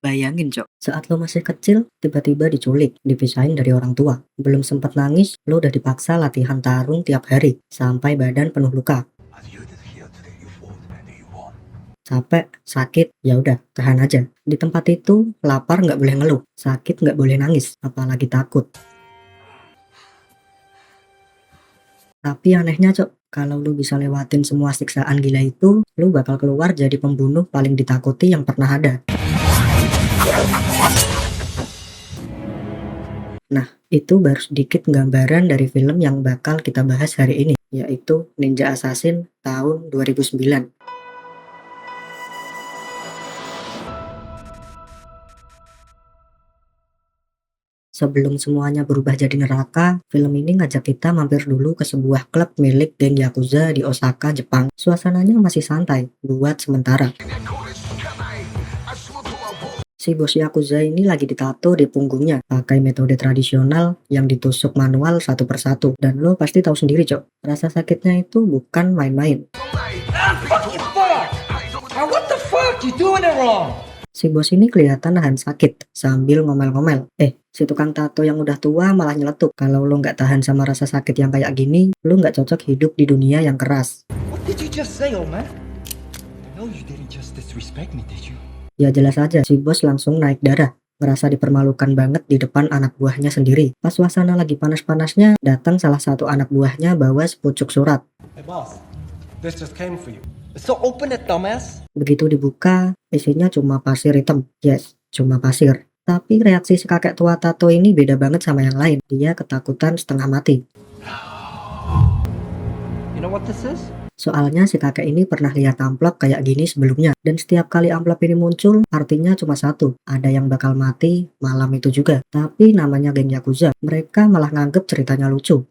Bayangin, Cok, saat lo masih kecil, tiba-tiba diculik, dipisahin dari orang tua. Belum sempat nangis, lo udah dipaksa latihan tarung tiap hari, sampai badan penuh luka. Capek, sakit, ya udah, tahan aja. Di tempat itu, lapar nggak boleh ngeluh, sakit nggak boleh nangis, apalagi takut. Tapi anehnya, Cok, kalau lu bisa lewatin semua siksaan gila itu, lu bakal keluar jadi pembunuh paling ditakuti yang pernah ada. Nah, itu baru sedikit gambaran dari film yang bakal kita bahas hari ini, yaitu Ninja Assassin tahun 2009. Sebelum semuanya berubah jadi neraka, film ini ngajak kita mampir dulu ke sebuah klub milik geng Yakuza di Osaka, Jepang. Suasananya masih santai, buat sementara. Si bos Yakuza ini lagi ditato di punggungnya, pakai metode tradisional yang ditusuk manual satu persatu. Dan lo pasti tahu sendiri, Cok, rasa sakitnya itu bukan main-main. Si bos ini kelihatan nahan sakit sambil ngomel-ngomel. Si tukang tato yang udah tua malah nyeletuk. Kalau lo nggak tahan sama rasa sakit yang kayak gini, lo nggak cocok hidup di dunia yang keras. Ya jelas aja, si bos langsung naik darah. Ngerasa dipermalukan banget di depan anak buahnya sendiri. Pas suasana lagi panas-panasnya, datang salah satu anak buahnya bawa sepucuk surat. Hey boss, this just came for you. So open it, dumbass. Begitu dibuka, isinya cuma pasir hitam. Yes, cuma pasir. Tapi reaksi si kakek tua tato ini beda banget sama yang lain. Dia ketakutan setengah mati. You know what this is? Soalnya si kakek ini pernah lihat amplop kayak gini sebelumnya. Dan setiap kali amplop ini muncul, artinya cuma satu. Ada yang bakal mati malam itu juga. Tapi namanya geng Yakuza. Mereka malah nganggep ceritanya lucu.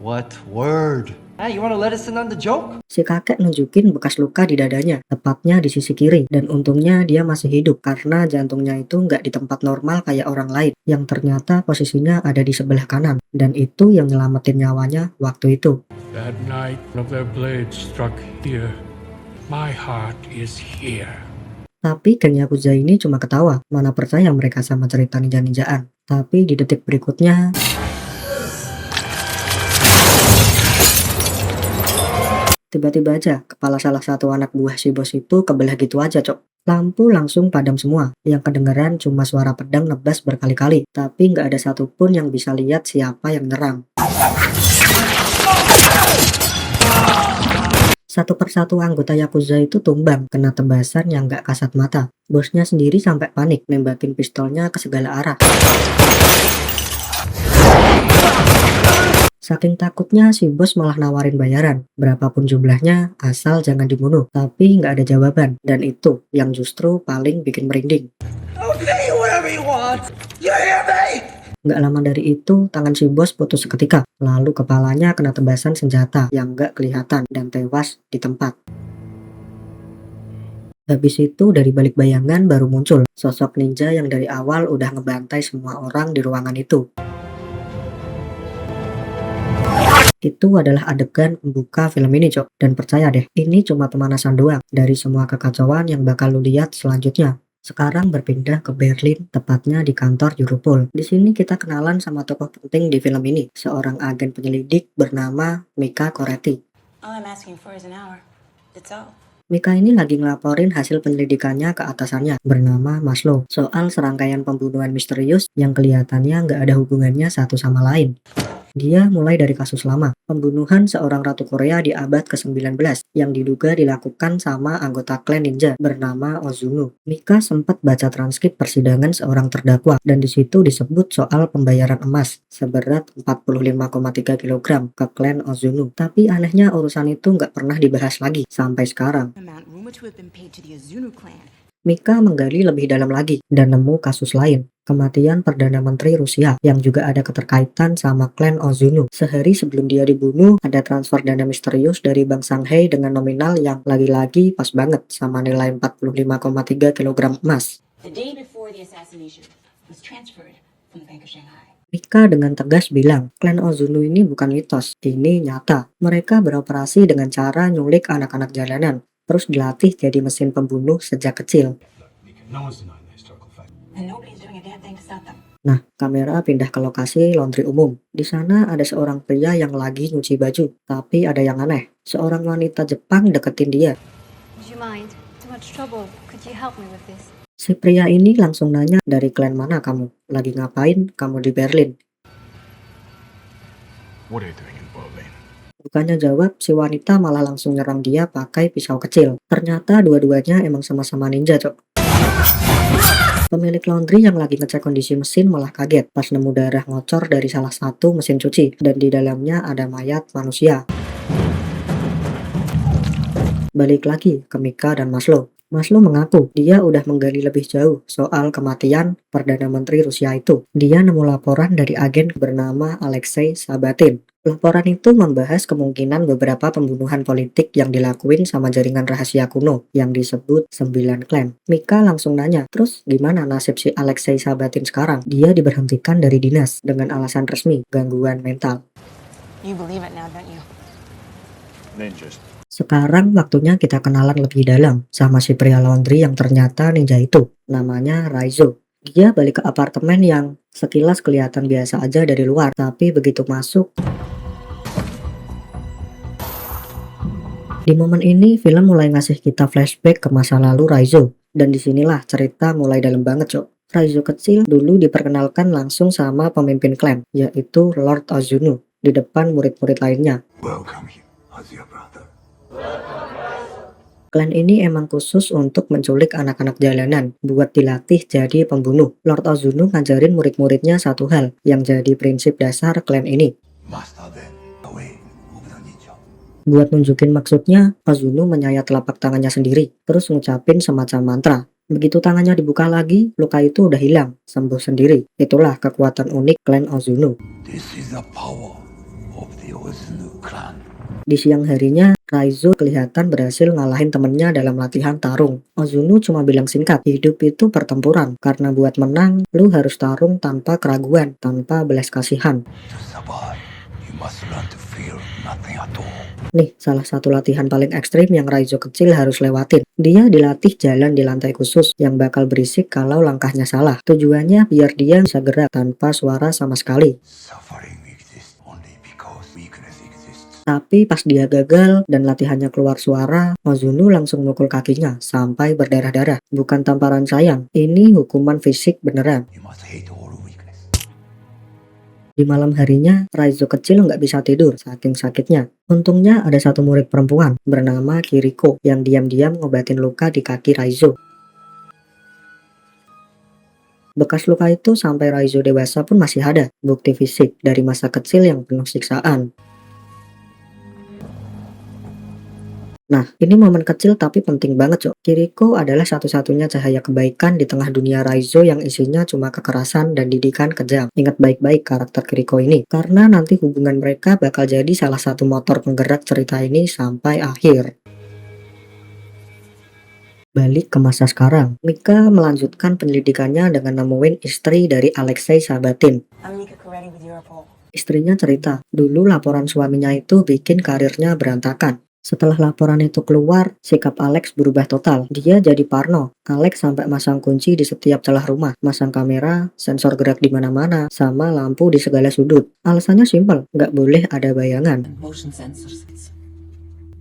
What word? Hey, you wanna let us in on the joke? Si kakek nunjukin bekas luka di dadanya, tepatnya di sisi kiri. Dan untungnya dia masih hidup karena jantungnya itu nggak di tempat normal kayak orang lain. Yang ternyata posisinya ada di sebelah kanan. Dan itu yang nyelamatin nyawanya waktu itu. That night of their blades struck here. My heart is here. Tapi geng Yakuza ini cuma ketawa. Mana percaya mereka sama cerita ninja-ninjaan. Tapi di detik berikutnya, tiba-tiba aja kepala salah satu anak buah si bos itu kebelah gitu aja, Cok. Lampu langsung padam semua. Yang kedengeran cuma suara pedang nebas berkali-kali. Tapi nggak ada satupun yang bisa lihat siapa yang nyerang. Satu persatu anggota Yakuza itu tumbang, kena tebasan yang nggak kasat mata. Bosnya sendiri sampai panik, nembakin pistolnya ke segala arah. Saking takutnya si bos malah nawarin bayaran, berapapun jumlahnya, asal jangan dibunuh. Tapi nggak ada jawaban, dan itu yang justru paling bikin merinding. Nggak lama dari itu, tangan si bos putus seketika, lalu kepalanya kena tebasan senjata yang nggak kelihatan dan tewas di tempat. Habis itu dari balik bayangan baru muncul sosok ninja yang dari awal udah ngebantai semua orang di ruangan itu. Itu adalah adegan pembuka film ini, Cok. Dan percaya deh, ini cuma pemanasan doang dari semua kekacauan yang bakal lu lihat selanjutnya. Sekarang berpindah ke Berlin, tepatnya di kantor Europol. Di sini kita kenalan sama tokoh penting di film ini, seorang agen penyelidik bernama Mika Koretti. Mika ini lagi ngelaporin hasil penyelidikannya ke atasannya bernama Maslow soal serangkaian pembunuhan misterius yang kelihatannya nggak ada hubungannya satu sama lain. Dia mulai dari kasus lama, pembunuhan seorang ratu Korea di abad ke-19 yang diduga dilakukan sama anggota klan ninja bernama Ozunu. Mika sempat baca transkrip persidangan seorang terdakwa dan di situ disebut soal pembayaran emas seberat 45,3 kg ke klan Ozunu. Tapi anehnya urusan itu nggak pernah dibahas lagi sampai sekarang. Mika menggali lebih dalam lagi dan nemu kasus lain, kematian Perdana Menteri Rusia yang juga ada keterkaitan sama klan Ozunu. Sehari sebelum dia dibunuh, ada transfer dana misterius dari Bank Shanghai dengan nominal yang lagi-lagi pas banget sama nilai 45,3 kg emas. Mika dengan tegas bilang, klan Ozunu ini bukan mitos, ini nyata. Mereka beroperasi dengan cara nyulik anak-anak jalanan, terus dilatih jadi mesin pembunuh sejak kecil. and nobody's doing a damn thing to stop them. Nah, kamera pindah ke lokasi laundry umum. Di sana ada seorang pria yang lagi nyuci baju. Tapi ada yang aneh. Seorang wanita Jepang deketin dia. Would you mind? Too much trouble. Could you help me with this? Si pria ini langsung nanya, dari klan mana kamu? Lagi ngapain kamu di Berlin? What are you doing in Berlin? Bukannya jawab, si wanita malah langsung nyerang dia pakai pisau kecil. Ternyata dua-duanya emang sama-sama ninja, cok. Pemilik laundry yang lagi ngecek kondisi mesin malah kaget pas nemu darah ngocor dari salah satu mesin cuci dan di dalamnya ada mayat manusia. Balik lagi ke Mika dan Maslow. Maslow mengaku dia udah menggali lebih jauh soal kematian Perdana Menteri Rusia itu. Dia nemu laporan dari agen bernama Alexei Sabatin. Laporan itu membahas kemungkinan beberapa pembunuhan politik yang dilakuin sama jaringan rahasia kuno yang disebut 9 klan. Mika langsung nanya, terus gimana nasib si Alexei Sabatin sekarang? Dia diberhentikan dari dinas dengan alasan resmi, gangguan mental. You believe it now, don't you? Ninjas. Sekarang waktunya kita kenalan lebih dalam sama si pria laundry yang ternyata ninja itu. Namanya Raizo. Dia balik ke apartemen yang sekilas kelihatan biasa aja dari luar, tapi begitu masuk, di momen ini film mulai ngasih kita flashback ke masa lalu Raizo. Dan disinilah cerita mulai dalam banget, cok. Raizo kecil dulu diperkenalkan langsung sama pemimpin klan, yaitu Lord Ozunu, di depan murid-murid lainnya. Welcome him as your brother. Klan ini emang khusus untuk menculik anak-anak jalanan buat dilatih jadi pembunuh. Lord Ozunu ngajarin murid-muridnya satu hal yang jadi prinsip dasar klan ini. Master them away of the ninja. Buat nunjukin maksudnya, Ozunu menyayat telapak tangannya sendiri, terus ngucapin semacam mantra. Begitu tangannya dibuka lagi, luka itu udah hilang, sembuh sendiri. Itulah kekuatan unik klan Ozunu. This is the power of the Ozunu clan. Di siang harinya, Raizo kelihatan berhasil ngalahin temennya dalam latihan tarung. Ozunu cuma bilang singkat, hidup itu pertempuran. Karena buat menang, lu harus tarung tanpa keraguan, tanpa belas kasihan. To survive, you must learn to feel nothing at all. Nih, salah satu latihan paling ekstrim yang Raizo kecil harus lewatin. Dia dilatih jalan di lantai khusus yang bakal berisik kalau langkahnya salah. Tujuannya biar dia bisa gerak tanpa suara sama sekali. Suffering exists only because weakness exists. Tapi pas dia gagal dan latihannya keluar suara, Ozunu langsung mukul kakinya sampai berdarah-darah. Bukan tamparan sayang, ini hukuman fisik beneran. You must hate all weakness. Di malam harinya, Raizo kecil nggak bisa tidur saking sakitnya. Untungnya ada satu murid perempuan bernama Kiriko yang diam-diam ngobatin luka di kaki Raizo. Bekas luka itu sampai Raizo dewasa pun masih ada, bukti fisik dari masa kecil yang penuh siksaan. Nah, ini momen kecil tapi penting banget, cok. Kiriko adalah satu-satunya cahaya kebaikan di tengah dunia Raizo yang isinya cuma kekerasan dan didikan kejam. Ingat baik-baik karakter Kiriko ini, karena nanti hubungan mereka bakal jadi salah satu motor penggerak cerita ini sampai akhir. Balik ke masa sekarang, Mika melanjutkan penyelidikannya dengan nemuin istri dari Alexei Sabatin. I'm Mika Coretti with Europol. Istrinya cerita, dulu laporan suaminya itu bikin karirnya berantakan. Setelah laporan itu keluar, sikap Alex berubah total. Dia jadi parno. Alex sampai masang kunci di setiap celah rumah, masang kamera, sensor gerak di mana-mana, sama lampu di segala sudut. Alasannya simpel, nggak boleh ada bayangan. And motion sensors.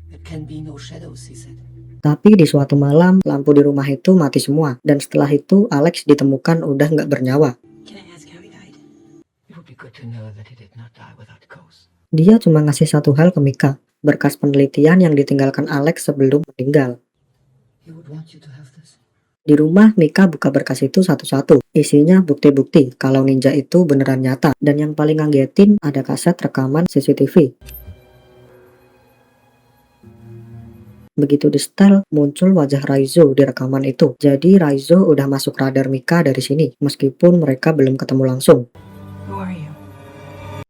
There can be no shadows, he said. Tapi di suatu malam, lampu di rumah itu mati semua. Dan setelah itu, Alex ditemukan udah nggak bernyawa. Can I ask how he died? It would be good to know that he did not die without a cause. Dia cuma ngasih satu hal ke Mika. Berkas penelitian yang ditinggalkan Alex sebelum meninggal. He would want you to have this. Di rumah, Mika buka berkas itu satu-satu. Isinya bukti-bukti kalau ninja itu beneran nyata. Dan yang paling ngagetin ada kaset rekaman CCTV. Begitu di setel, muncul wajah Raizo di rekaman itu. Jadi Raizo udah masuk radar Mika dari sini, meskipun mereka belum ketemu langsung. Who are you?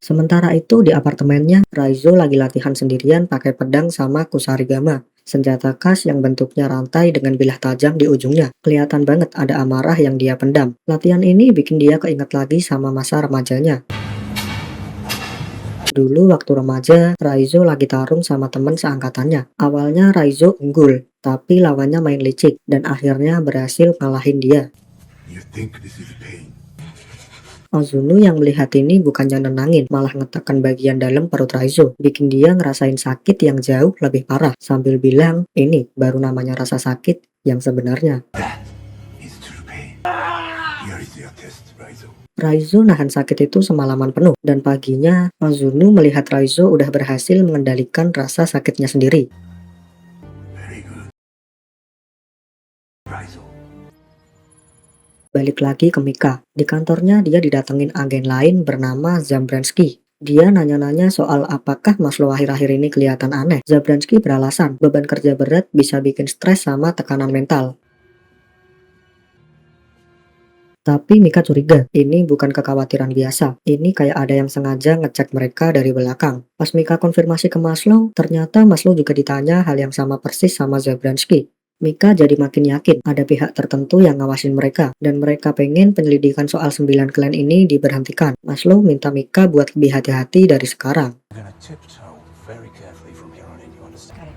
Sementara itu di apartemennya, Raizo lagi latihan sendirian pakai pedang sama kusarigama. Senjata khas yang bentuknya rantai dengan bilah tajam di ujungnya. Kelihatan banget ada amarah yang dia pendam. Latihan ini bikin dia keinget lagi sama masa remajanya. Dulu waktu remaja, Raizo lagi tarung sama teman seangkatannya. Awalnya Raizo unggul, tapi lawannya main licik dan akhirnya berhasil ngalahin dia. You think this is pain? Ozunu yang melihat ini bukannya nenangin, malah ngetekan bagian dalam perut Raizo, bikin dia ngerasain sakit yang jauh lebih parah, sambil bilang, ini baru namanya rasa sakit yang sebenarnya. That is true pain. Here is your test, Raizo. Raizo nahan sakit itu semalaman penuh, dan paginya Ozunu melihat Raizo udah berhasil mengendalikan rasa sakitnya sendiri. Very good. Raizo. Balik lagi ke Mika. Di kantornya dia didatengin agen lain bernama Zabransky. Dia nanya-nanya soal apakah Maslow akhir-akhir ini kelihatan aneh. Zabransky beralasan beban kerja berat bisa bikin stres sama tekanan mental. Tapi Mika curiga, ini bukan kekhawatiran biasa. Ini kayak ada yang sengaja ngecek mereka dari belakang. Pas Mika konfirmasi ke Maslow, ternyata Maslow juga ditanya hal yang sama persis sama Zabransky. Mika jadi makin yakin ada pihak tertentu yang ngawasin mereka, dan mereka pengen penyelidikan soal 9 klan ini diberhentikan. Maslow minta Mika buat lebih hati-hati dari sekarang. I'm gonna tiptoe very carefully from here on in, you understand?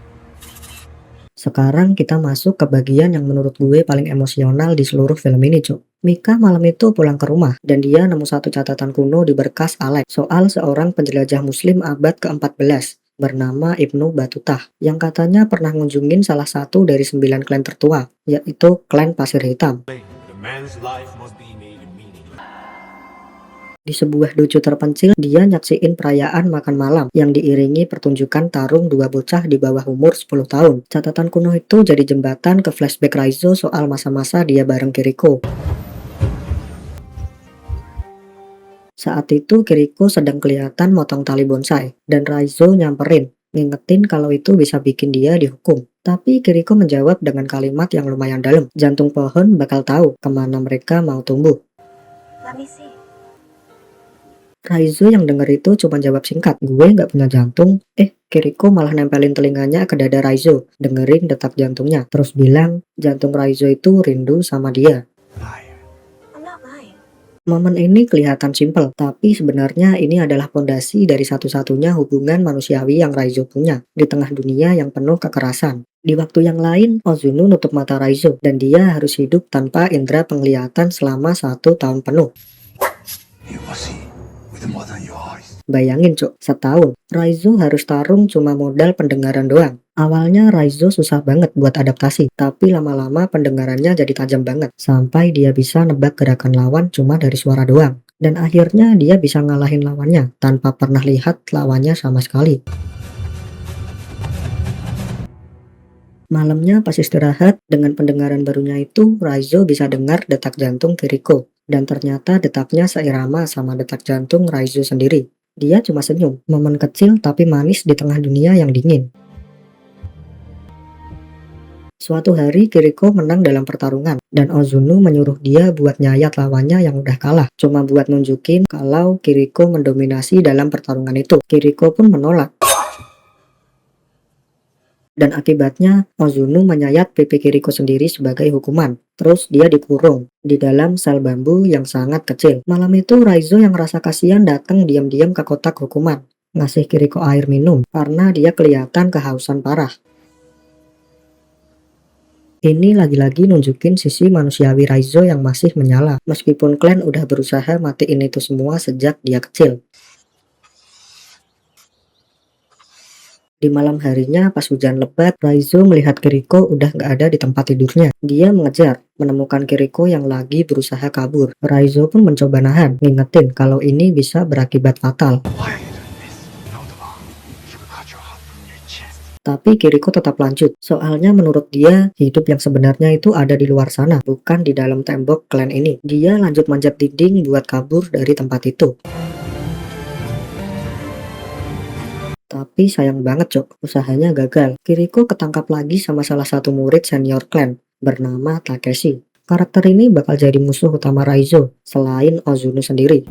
Sekarang kita masuk ke bagian yang menurut gue paling emosional di seluruh film ini, Cuk. Mika malam itu pulang ke rumah, dan dia nemu satu catatan kuno di berkas Alex soal seorang penjelajah muslim abad ke-14 bernama Ibnu Batutah, yang katanya pernah ngunjungin salah satu dari 9 klan tertua, yaitu klan Pasir Hitam. Di sebuah ducu terpencil, dia nyaksiin perayaan makan malam yang diiringi pertunjukan tarung dua bocah di bawah umur 10 tahun. Catatan kuno itu jadi jembatan ke flashback Raizo soal masa-masa dia bareng Kiriko. Saat itu Kiriko sedang kelihatan motong tali bonsai, dan Raizo nyamperin, ngingetin kalau itu bisa bikin dia dihukum. Tapi Kiriko menjawab dengan kalimat yang lumayan dalam, jantung pohon bakal tahu kemana mereka mau tumbuh. Let me see. Raizo yang denger itu cuma jawab singkat, gue nggak punya jantung. Kiriko malah nempelin telinganya ke dada Raizo, dengerin detak jantungnya, terus bilang jantung Raizo itu rindu sama dia. I'm not lying. Momen ini kelihatan simpel, tapi sebenarnya ini adalah fondasi dari satu-satunya hubungan manusiawi yang Raizo punya di tengah dunia yang penuh kekerasan. Di waktu yang lain, Ozunu nutup mata Raizo, dan dia harus hidup tanpa indera penglihatan selama 1 tahun penuh. You must see with more than your eyes. Bayangin, Cuk, setahun, Raizo harus tarung cuma modal pendengaran doang. Awalnya Raizo susah banget buat adaptasi, tapi lama-lama pendengarannya jadi tajam banget, sampai dia bisa nebak gerakan lawan cuma dari suara doang. Dan akhirnya dia bisa ngalahin lawannya, tanpa pernah lihat lawannya sama sekali. Malamnya pas istirahat, dengan pendengaran barunya itu, Raizo bisa dengar detak jantung Kiriko. Dan ternyata detaknya seirama sama detak jantung Raizo sendiri. Dia cuma senyum, momen kecil tapi manis di tengah dunia yang dingin. Suatu hari Kiriko menang dalam pertarungan, dan Ozunu menyuruh dia buat nyayat lawannya yang udah kalah, cuma buat nunjukin kalau Kiriko mendominasi dalam pertarungan itu. Kiriko pun menolak. Dan akibatnya Ozunu menyayat pipi Kiriko sendiri sebagai hukuman. Terus dia dikurung di dalam sel bambu yang sangat kecil. Malam itu Raizo yang rasa kasihan datang diam-diam ke kotak hukuman, ngasih Kiriko air minum karena dia kelihatan kehausan parah. Ini lagi-lagi nunjukin sisi manusiawi Raizo yang masih menyala, meskipun klan udah berusaha matiin itu semua sejak dia kecil. Di malam harinya pas hujan lebat, Raizo melihat Kiriko udah nggak ada di tempat tidurnya. Dia mengejar, menemukan Kiriko yang lagi berusaha kabur. Raizo pun mencoba nahan, ngingetin kalau ini bisa berakibat fatal. Tapi Kiriko tetap lanjut, soalnya menurut dia, hidup yang sebenarnya itu ada di luar sana, bukan di dalam tembok klan ini. Dia lanjut manjat dinding buat kabur dari tempat itu. Tapi sayang banget, Cok, usahanya gagal. Kiriko ketangkap lagi sama salah satu murid senior klan, bernama Takeshi. Karakter ini bakal jadi musuh utama Raizo, selain Ozunu sendiri.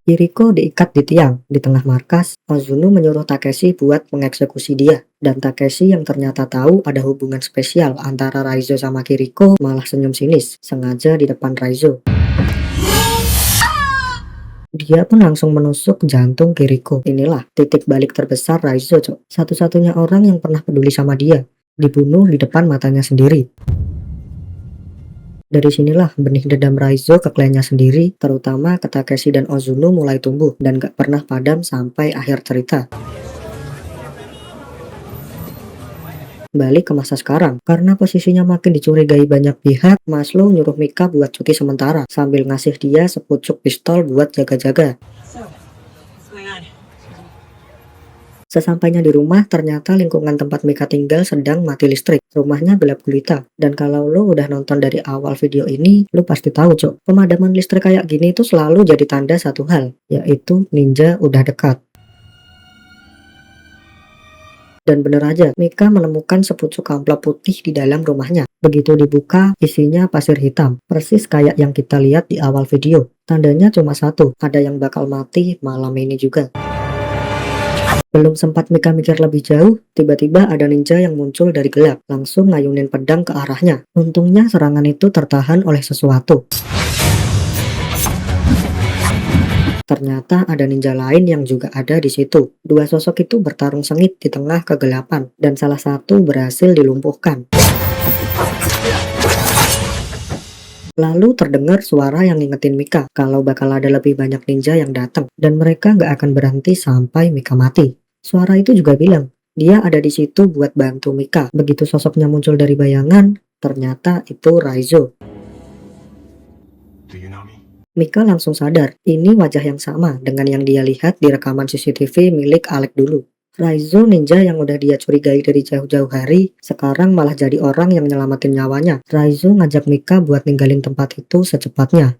Kiriko diikat di tiang. Di tengah markas, Ozunu menyuruh Takeshi buat mengeksekusi dia. Dan Takeshi yang ternyata tahu ada hubungan spesial antara Raizo sama Kiriko malah senyum sinis, sengaja di depan Raizo. Dia pun langsung menusuk jantung Kiriko. Inilah titik balik terbesar Raizo, Cok. Satu-satunya orang yang pernah peduli sama dia, dibunuh di depan matanya sendiri. Dari sinilah benih dendam Raizo ke klannya sendiri, terutama ke Takeshi dan Ozuno mulai tumbuh dan gak pernah padam sampai akhir cerita. Balik ke masa sekarang, karena posisinya makin dicurigai banyak pihak, Maslow nyuruh Mika buat cuti sementara, sambil ngasih dia sepucuk pistol buat jaga-jaga. Sesampainya di rumah, ternyata lingkungan tempat Mika tinggal sedang mati listrik. Rumahnya gelap gulita. Dan kalau lo udah nonton dari awal video ini, lo pasti tahu, Cok. Pemadaman listrik kayak gini tuh selalu jadi tanda satu hal, yaitu ninja udah dekat. Dan bener aja, Mika menemukan sepucuk amplop putih di dalam rumahnya. Begitu dibuka, isinya pasir hitam. Persis kayak yang kita lihat di awal video. Tandanya cuma satu, ada yang bakal mati malam ini juga. Belum sempat Mika mikir lebih jauh, tiba-tiba ada ninja yang muncul dari gelap, langsung ngayunin pedang ke arahnya. Untungnya serangan itu tertahan oleh sesuatu. Ternyata ada ninja lain yang juga ada di situ. Dua sosok itu bertarung sengit di tengah kegelapan, dan salah satu berhasil dilumpuhkan. Lalu terdengar suara yang ngingetin Mika kalau bakal ada lebih banyak ninja yang datang, dan mereka nggak akan berhenti sampai Mika mati. Suara itu juga bilang, dia ada di situ buat bantu Mika. Begitu sosoknya muncul dari bayangan, ternyata itu Raizo. Do you know me? Mika langsung sadar, ini wajah yang sama dengan yang dia lihat di rekaman CCTV milik Alec dulu. Raizo ninja yang udah dia curigai dari jauh-jauh hari, sekarang malah jadi orang yang nyelamatin nyawanya. Raizo ngajak Mika buat ninggalin tempat itu secepatnya.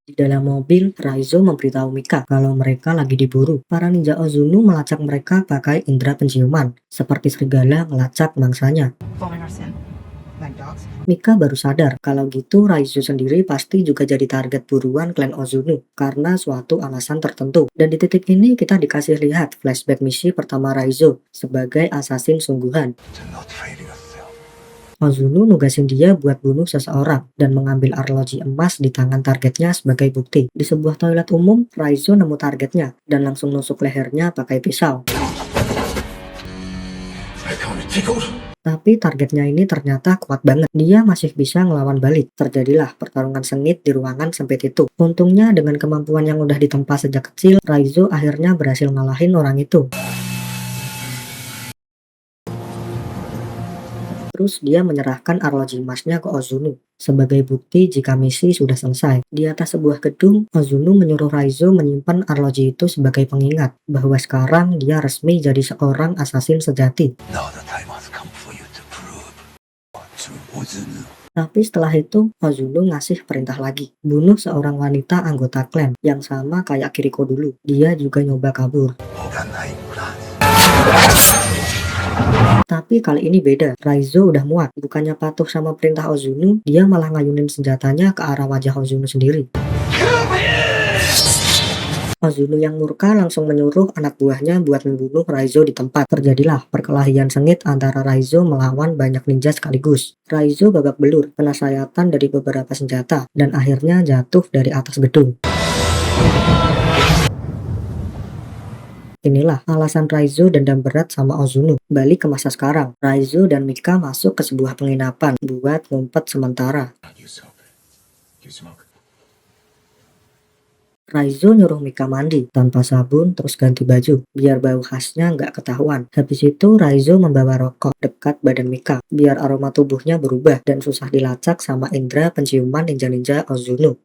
Di dalam mobil, Raizo memberitahu Mika kalau mereka lagi diburu. Para ninja Ozuno melacak mereka pakai indera penciuman, seperti serigala melacak mangsanya. Mika baru sadar kalau gitu Raizo sendiri pasti juga jadi target buruan klan Ozuno karena suatu alasan tertentu. Dan di titik ini kita dikasih lihat flashback misi pertama Raizo sebagai assassin sungguhan. Do not fail yourself. Ozuno nugasin dia buat bunuh seseorang dan mengambil arloji emas di tangan targetnya sebagai bukti. Di sebuah toilet umum, Raizo nemu targetnya dan langsung nusuk lehernya pakai pisau. I can't be tickled. Tapi targetnya ini ternyata kuat banget. Dia masih bisa ngelawan balik. Terjadilah pertarungan sengit di ruangan sempit itu. Untungnya dengan kemampuan yang udah ditempa sejak kecil, Raizo akhirnya berhasil ngalahin orang itu. Terus dia menyerahkan arloji emasnya ke Ozuno sebagai bukti jika misi sudah selesai. Di atas sebuah gedung, Ozuno menyuruh Raizo menyimpan arloji itu sebagai pengingat bahwa sekarang dia resmi jadi seorang assassin sejati. Now the time has come for you to prove to Ozuno. Tapi setelah itu, Ozuno ngasih perintah lagi, bunuh seorang wanita anggota klan yang sama kayak Kiriko dulu. Dia juga nyoba kabur. Organize plans. Tapi kali ini beda, Raizo udah muak. Bukannya patuh sama perintah Ozuno, dia malah ngayunin senjatanya ke arah wajah Ozuno sendiri. Ozuno yang murka langsung menyuruh anak buahnya buat membunuh Raizo di tempat. Terjadilah perkelahian sengit antara Raizo melawan banyak ninja sekaligus. Raizo babak belur, kena sayatan dari beberapa senjata, dan akhirnya jatuh dari atas gedung. Inilah alasan Raizo dendam berat sama Ozuno. Balik ke masa sekarang, Raizo dan Mika masuk ke sebuah penginapan buat ngumpet sementara. You soap. You smoke. Raizo nyuruh Mika mandi tanpa sabun terus ganti baju biar bau khasnya nggak ketahuan. Habis itu Raizo membawa rokok dekat badan Mika biar aroma tubuhnya berubah dan susah dilacak sama indera penciuman ninja-ninja Ozuno.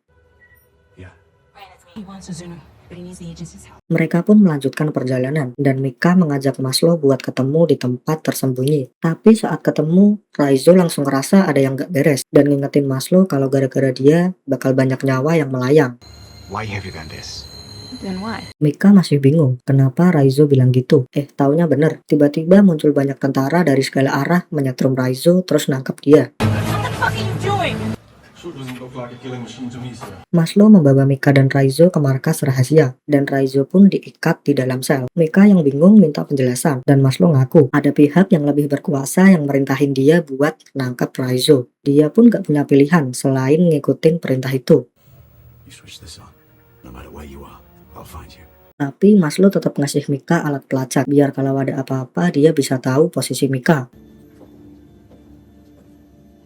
Yeah. He wants Ozuno, but he needs the agency's help. Mereka pun melanjutkan perjalanan dan Mika mengajak Maslow buat ketemu di tempat tersembunyi. Tapi saat ketemu, Raizo langsung ngerasa ada yang gak beres dan ngingetin Maslow kalau gara-gara dia bakal banyak nyawa yang melayang. Why have you done this? Then why? Mika masih bingung kenapa Raizo bilang gitu. Taunya bener, tiba-tiba muncul banyak tentara dari segala arah menyetrum Raizo terus nangkep dia. Sure doesn't look like a killing machine to me, sir. Maslow membawa Mika dan Raizo ke markas rahasia, dan Raizo pun diikat di dalam sel. Mika yang bingung minta penjelasan, dan Maslow ngaku ada pihak yang lebih berkuasa yang merintahin dia buat nangkep Raizo. Dia pun gak punya pilihan selain ngikutin perintah itu. You switch this on. No matter where you are, I'll find you. Tapi Maslow tetap ngasih Mika alat pelacak, biar kalau ada apa-apa dia bisa tahu posisi Mika.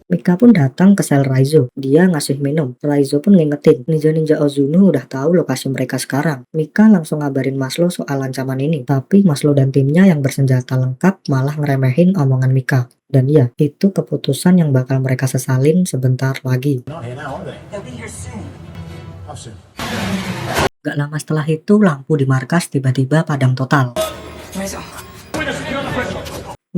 Mika pun datang ke sel Raizo. Dia ngasih minum. Raizo pun ngingetin, ninja-ninja Ozuno udah tahu lokasi mereka sekarang. Mika langsung ngabarin Maslow soal ancaman ini. Tapi Maslow dan timnya yang bersenjata lengkap malah ngeremehin omongan Mika. Dan ya, itu keputusan yang bakal mereka sesalin sebentar lagi. Gak lama setelah itu, lampu di markas tiba-tiba padam total.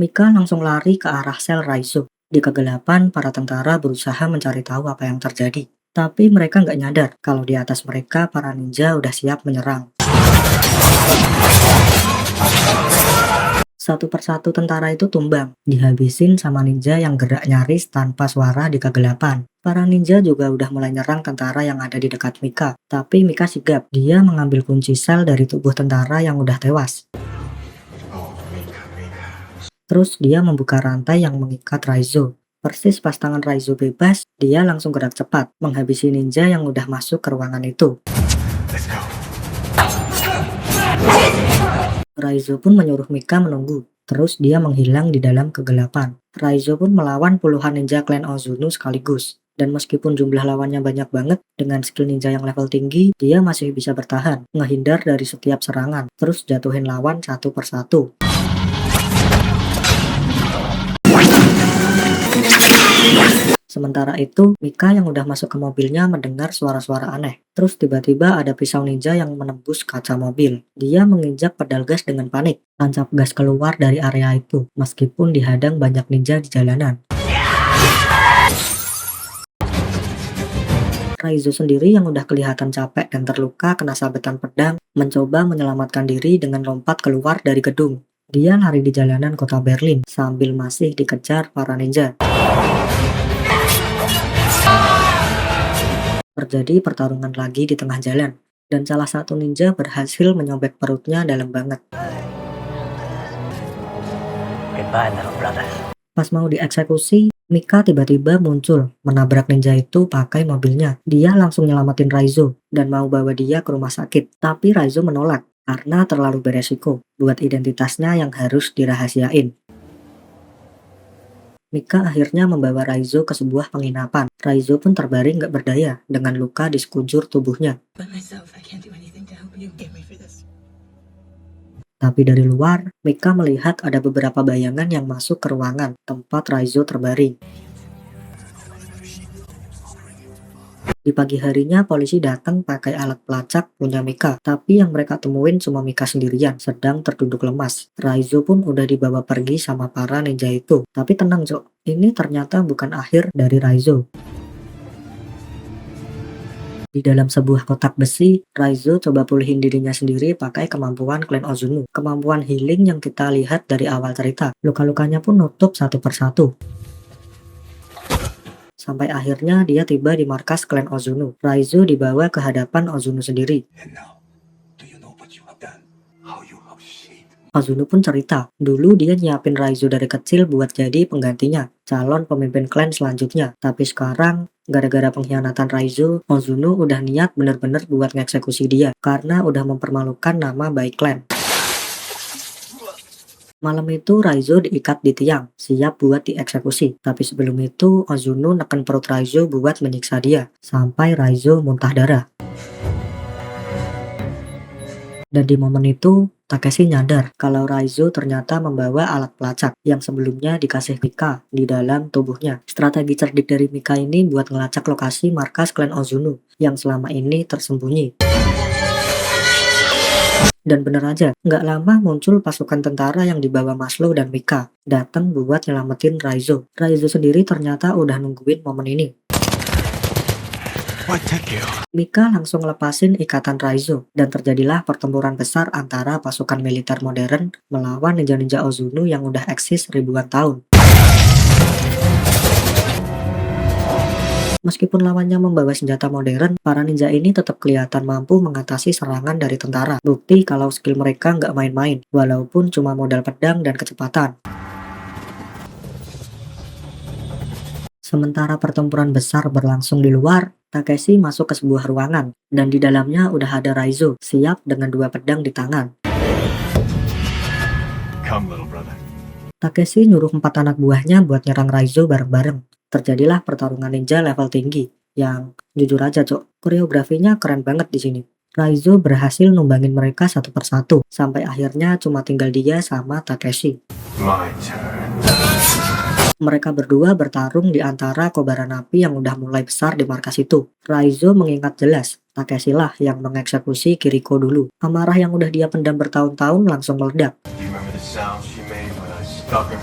Mika langsung lari ke arah sel Raizo. Di kegelapan, para tentara berusaha mencari tahu apa yang terjadi. Tapi mereka nggak nyadar kalau di atas mereka para ninja udah siap menyerang. Satu persatu tentara itu tumbang, dihabisin sama ninja yang gerak nyaris tanpa suara di kegelapan. Para ninja juga udah mulai nyerang tentara yang ada di dekat Mika. Tapi Mika sigap, dia mengambil kunci sel dari tubuh tentara yang udah tewas. Terus dia membuka rantai yang mengikat Raizo. Persis pas tangan Raizo bebas, dia langsung gerak cepat, menghabisi ninja yang udah masuk ke ruangan itu. Raizo pun menyuruh Mika menunggu. Terus dia menghilang di dalam kegelapan. Raizo pun melawan puluhan ninja klan Ozuno sekaligus. Dan meskipun jumlah lawannya banyak banget, dengan skill ninja yang level tinggi, dia masih bisa bertahan, ngehindar dari setiap serangan, terus jatuhin lawan satu persatu. Sementara itu, Mika yang udah masuk ke mobilnya mendengar suara-suara aneh. Terus tiba-tiba ada pisau ninja yang menembus kaca mobil. Dia menginjak pedal gas dengan panik. Tancap gas keluar dari area itu, meskipun dihadang banyak ninja di jalanan. Raizo sendiri yang udah kelihatan capek dan terluka kena sabetan pedang, mencoba menyelamatkan diri dengan lompat keluar dari gedung. Dia lari di jalanan kota Berlin sambil masih dikejar para ninja. Terjadi pertarungan lagi di tengah jalan, dan salah satu ninja berhasil menyobek perutnya dalam banget. Pas mau dieksekusi, Mika tiba-tiba muncul, menabrak ninja itu pakai mobilnya. Dia langsung nyelamatin Raizo, dan mau bawa dia ke rumah sakit. Tapi Raizo menolak, karena terlalu beresiko buat identitasnya yang harus dirahasiain. Mika akhirnya membawa Raizo ke sebuah penginapan. Raizo pun terbaring gak berdaya dengan luka di sekujur tubuhnya. Tapi dari luar, Mika melihat ada beberapa bayangan yang masuk ke ruangan tempat Raizo terbaring. Di pagi harinya polisi datang pakai alat pelacak punya Mika, tapi yang mereka temuin cuma Mika sendirian, sedang terduduk lemas. Raizo pun udah dibawa pergi sama para ninja itu. Tapi tenang Cok, ini ternyata bukan akhir dari Raizo. Di dalam sebuah kotak besi, Raizo coba pulihin dirinya sendiri pakai kemampuan klan Ozuno. Kemampuan healing yang kita lihat dari awal cerita. Luka-lukanya pun nutup satu persatu. Sampai akhirnya dia tiba di markas klan Ozuno. Raizo dibawa ke hadapan Ozuno sendiri. And now, do you know what you have done? How you have shaped Ozuno pun cerita, dulu dia nyiapin Raizo dari kecil buat jadi penggantinya, calon pemimpin klan selanjutnya. Tapi sekarang, gara-gara pengkhianatan Raizo, Ozuno udah niat bener-bener buat ngeksekusi dia, karena udah mempermalukan nama baik klan. Malam itu Raizo diikat di tiang, siap buat dieksekusi. Tapi sebelum itu, Ozuno neken perut Raizo buat menyiksa dia, sampai Raizo muntah darah. Dan di momen itu, Takeshi nyadar kalau Raizo ternyata membawa alat pelacak yang sebelumnya dikasih Mika di dalam tubuhnya. Strategi cerdik dari Mika ini buat ngelacak lokasi markas klan Ozuno yang selama ini tersembunyi. Dan bener aja, nggak lama muncul pasukan tentara yang dibawa Maslow dan Mika, datang buat nyelamatin Raizo. Raizo sendiri ternyata udah nungguin momen ini. Mika langsung lepasin ikatan Raizo, dan terjadilah pertempuran besar antara pasukan militer modern melawan ninja-ninja Ozuno yang udah eksis ribuan tahun. Meskipun lawannya membawa senjata modern, para ninja ini tetap kelihatan mampu mengatasi serangan dari tentara. Bukti kalau skill mereka nggak main-main, walaupun cuma modal pedang dan kecepatan. Sementara pertempuran besar berlangsung di luar, Takeshi masuk ke sebuah ruangan, dan di dalamnya udah ada Raizo, siap dengan dua pedang di tangan. Come, little brother. Takeshi nyuruh 4 anak buahnya buat nyerang Raizo bareng-bareng. Terjadilah pertarungan ninja level tinggi yang jujur aja cok, koreografinya keren banget di sini. Raizo berhasil numbangin mereka satu persatu sampai akhirnya cuma tinggal dia sama Takeshi. My turn. Mereka berdua bertarung di antara kobaran api yang udah mulai besar di markas itu. Raizo mengingat jelas Takeshi lah yang mengeksekusi Kiriko dulu. Amarah yang udah dia pendam bertahun-tahun langsung meledak. You remember the sound she made when I stuck her?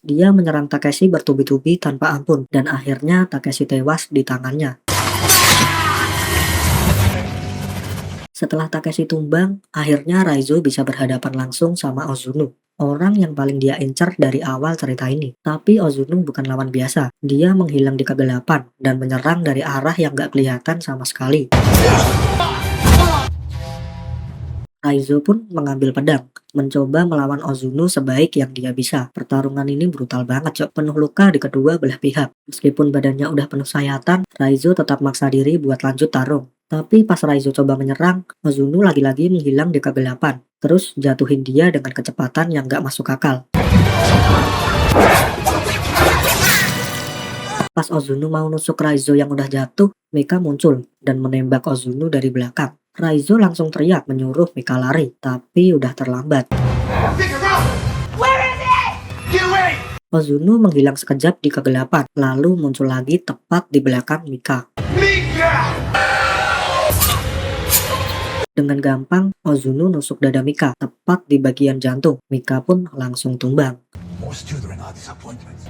Dia menyerang Takeshi bertubi-tubi tanpa ampun, dan akhirnya Takeshi tewas di tangannya. Setelah Takeshi tumbang, akhirnya Raizo bisa berhadapan langsung sama Ozunu, orang yang paling dia incer dari awal cerita ini. Tapi Ozunu bukan lawan biasa, dia menghilang di kegelapan dan menyerang dari arah yang gak kelihatan sama sekali. Raizo pun mengambil pedang, mencoba melawan Ozunu sebaik yang dia bisa. Pertarungan ini brutal banget cok, penuh luka di kedua belah pihak. Meskipun badannya udah penuh sayatan, Raizo tetap maksa diri buat lanjut tarung. Tapi pas Raizo coba menyerang, Ozunu lagi-lagi menghilang di kegelapan. Terus jatuhin dia dengan kecepatan yang gak masuk akal. Pas Ozunu mau nusuk Raizo yang udah jatuh, Mika muncul dan menembak Ozunu dari belakang. Raizo langsung teriak menyuruh Mika lari, tapi udah terlambat. Ozunu menghilang sekejap di kegelapan, lalu muncul lagi tepat di belakang Mika. Dengan gampang, Ozunu nusuk dada Mika tepat di bagian jantung. Mika pun langsung tumbang. Most children are disappointments.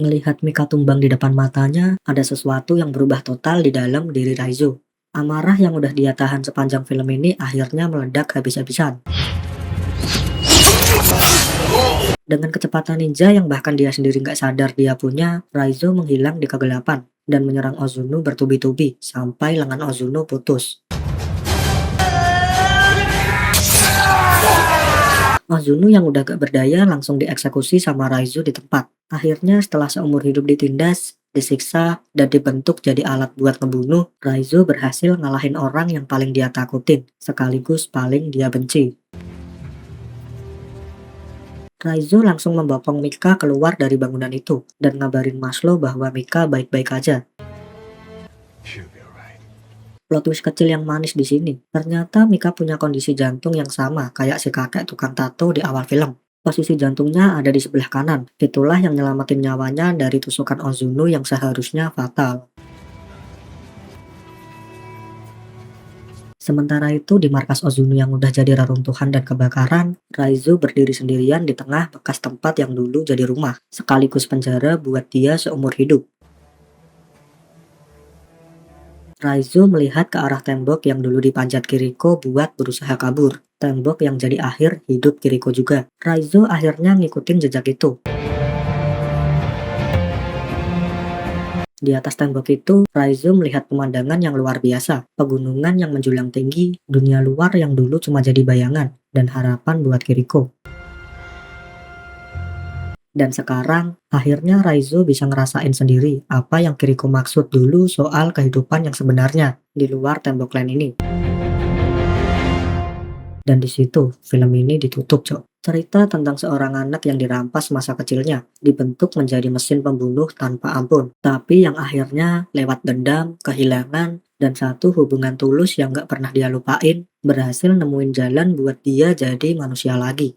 Melihat Mika tumbang di depan matanya, ada sesuatu yang berubah total di dalam diri Raizo. Amarah yang udah dia tahan sepanjang film ini akhirnya meledak habis-habisan. Dengan kecepatan ninja yang bahkan dia sendiri nggak sadar dia punya, Raizo menghilang di kegelapan dan menyerang Ozunu bertubi-tubi sampai lengan Ozunu putus. Ozunu yang udah gak berdaya langsung dieksekusi sama Raizo di tempat. Akhirnya setelah seumur hidup ditindas, disiksa, dan dibentuk jadi alat buat ngebunuh, Raizo berhasil ngalahin orang yang paling dia takutin, sekaligus paling dia benci. Raizo langsung membopong Mika keluar dari bangunan itu, dan ngabarin Maslow bahwa Mika baik-baik aja. She'll be alright. Plot twist kecil yang manis di sini, ternyata Mika punya kondisi jantung yang sama kayak si kakek tukang tato di awal film. Posisi jantungnya ada di sebelah kanan, itulah yang nyelamatin nyawanya dari tusukan Ozunu yang seharusnya fatal. Sementara itu di markas Ozunu yang udah jadi reruntuhan dan kebakaran, Raizo berdiri sendirian di tengah bekas tempat yang dulu jadi rumah, sekaligus penjara buat dia seumur hidup. Raizo melihat ke arah tembok yang dulu dipanjat Kiriko buat berusaha kabur. Tembok yang jadi akhir hidup Kiriko juga. Raizo akhirnya ngikutin jejak itu. Di atas tembok itu, Raizo melihat pemandangan yang luar biasa. Pegunungan yang menjulang tinggi, dunia luar yang dulu cuma jadi bayangan, dan harapan buat Kiriko. Dan sekarang, akhirnya Raizo bisa ngerasain sendiri apa yang Kiriko maksud dulu soal kehidupan yang sebenarnya di luar tembok lain ini. Dan di situ, film ini ditutup, cok. Cerita tentang seorang anak yang dirampas masa kecilnya, dibentuk menjadi mesin pembunuh tanpa ampun. Tapi yang akhirnya lewat dendam, kehilangan, dan satu hubungan tulus yang gak pernah dia lupain, berhasil nemuin jalan buat dia jadi manusia lagi.